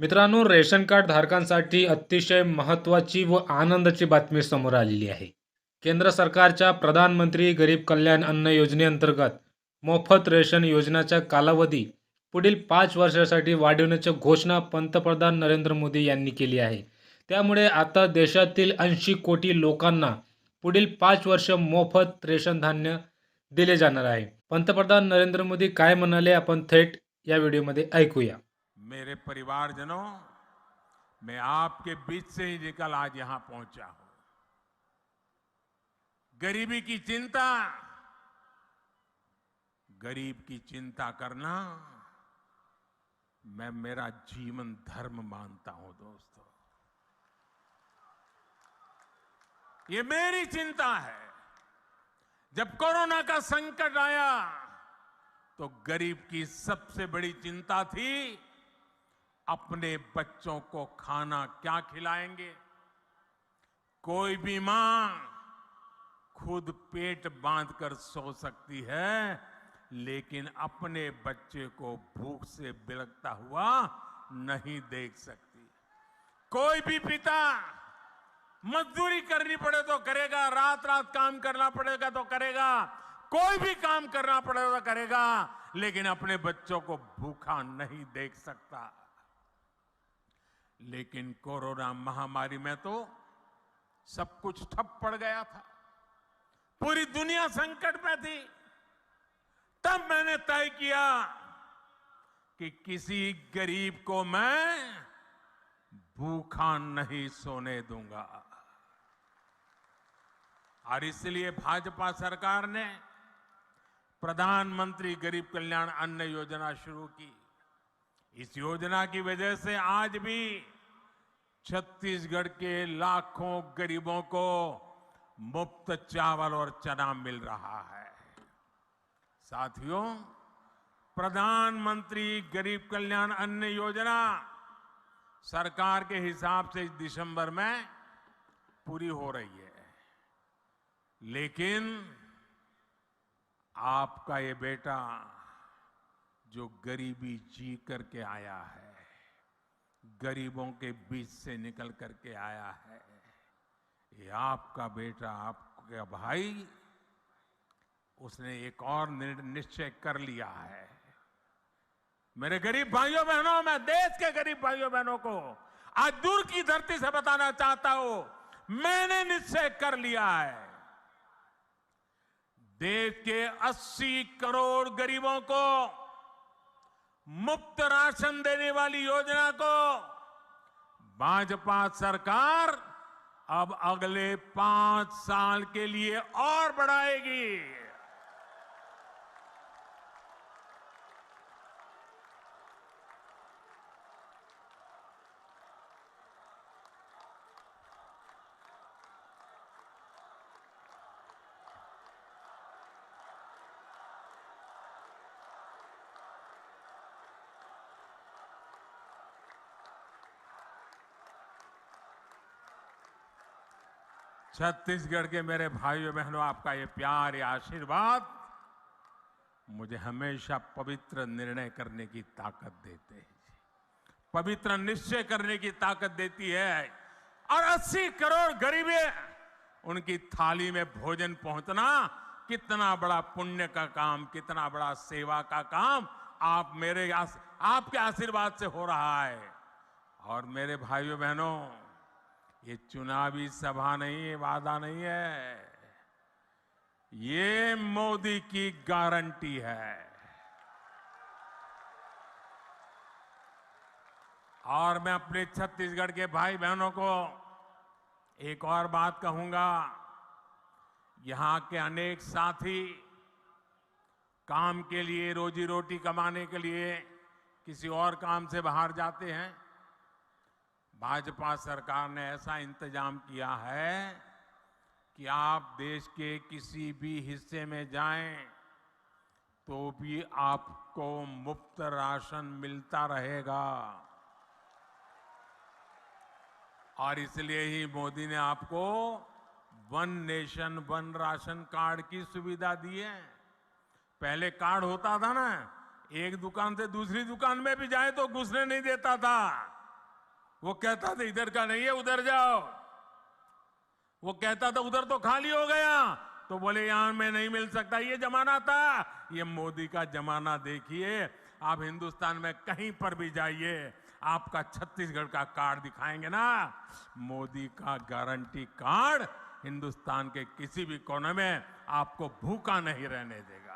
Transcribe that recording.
मित्रांनो, ration card धारकांसाठी अतिशय महत्त्वाची व आनंदाची बातमी समोर आलेली आहे. केंद्र सरकारच्या प्रधानमंत्री गरीब कल्याण अन्न योजनेअंतर्गत मोफत रेशन योजनेचा कालावधी पुढील 5 वर्षासाठी वाढवण्याची घोषणा पंतप्रधान नरेंद्र मोदी यांनी केली आहे. त्यामुळे आता देशातील 80 कोटी लोकांना पुढील 5 वर्ष मोफत रेशन धान्य दिले जाणार आहे. पंतप्रधान नरेंद्र मोदी काय म्हणाले आपण थेट या व्हिडिओमध्ये ऐकूया. मेरे परिवारजनों, मैं आपके बीच से ही निकल आज यहां पहुंचा हूं। गरीबी की चिंता, गरीब की चिंता करना मैं मेरा जीवन धर्म मानता हूं दोस्तों। ये मेरी चिंता है। जब कोरोना का संकट आया तो गरीब की सबसे बड़ी चिंता थी अपने बच्चों को खाना क्या खिलाएंगे। कोई भी मां खुद पेट बांधकर सो सकती है, लेकिन अपने बच्चे को भूख से बिलखता हुआ नहीं देख सकती। कोई भी पिता मजदूरी करनी पड़े तो करेगा, रात रात काम करना पड़ेगा तो करेगा, कोई भी काम करना पड़ेगा तो करेगा, लेकिन अपने बच्चों को भूखा नहीं देख सकता। लेकिन कोरोना महामारी में तो सब कुछ ठप पड़ गया था, पूरी दुनिया संकट में थी। तब मैंने तय किया कि किसी गरीब को मैं भूखा नहीं सोने दूंगा। और इसलिए भाजपा सरकार ने प्रधानमंत्री गरीब कल्याण अन्न योजना शुरू की। इस योजना की वजह से आज भी छत्तीसगढ़ के लाखों गरीबों को मुफ्त चावल और चना मिल रहा है। साथियों, प्रधानमंत्री गरीब कल्याण अन्न योजना सरकार के हिसाब से इस दिसंबर में पूरी हो रही है, लेकिन आपका ये बेटा जो गरीबी जी करके आया है, गरीबों के बीच से निकल करके आया है, ये आपका बेटा, आपका भाई, उसने एक और निश्चय कर लिया है। मेरे गरीब भाइयों बहनों, मैं देश के गरीब भाइयों बहनों को आज दूर की धरती से बताना चाहता हूं, मैंने निश्चय कर लिया है। देश के 80 करोड़ गरीबों को मुफ्त राशन देने वाली योजना को भाजपा सरकार अब अगले 5 साल के लिए और बढ़ाएगी। 'छत्तीसगढ़ के मेरे भाइयों बहनों, आपका ये प्यार, ये आशीर्वाद मुझे हमेशा पवित्र निर्णय करने की ताकत देते हैं, पवित्र निश्चय करने की ताकत देती है। और 80 करोड़ गरीबे, उनकी थाली में भोजन पहुंचना कितना बड़ा पुण्य का काम, कितना बड़ा सेवा का काम आपके आशीर्वाद से हो रहा है। और मेरे भाइयों बहनों, ये चुनावी सभा नहीं है, वादा नहीं है, ये मोदी की गारंटी है। और मैं अपने छत्तीसगढ़ के भाई बहनों को एक और बात कहूंगा। यहां के अनेक साथी काम के लिए, रोजी रोटी कमाने के लिए किसी और काम से बाहर जाते हैं। भाजपा सरकार ने ऐसा इंतजाम किया है कि आप देश के किसी भी हिस्से में जाएं तो भी आपको मुफ्त राशन मिलता रहेगा। और इसलिए ही मोदी ने आपको one nation one ration card की सुविधा दी है। पहले कार्ड होता था ना, एक दुकान से दूसरी दुकान में भी जाए तो घुसने नहीं देता था, वो कहता था इधर का नहीं है, उधर जाओ। वो कहता था उधर तो खाली हो गया, तो बोले यहां में नहीं मिल सकता। ये जमाना था। ये मोदी का जमाना देखिए। आप हिंदुस्तान में कहीं पर भी जाइए, आपका छत्तीसगढ़ का कार्ड दिखाएंगे ना, मोदी का गारंटी कार्ड हिंदुस्तान के किसी भी कोने में आपको भूखा नहीं रहने देगा।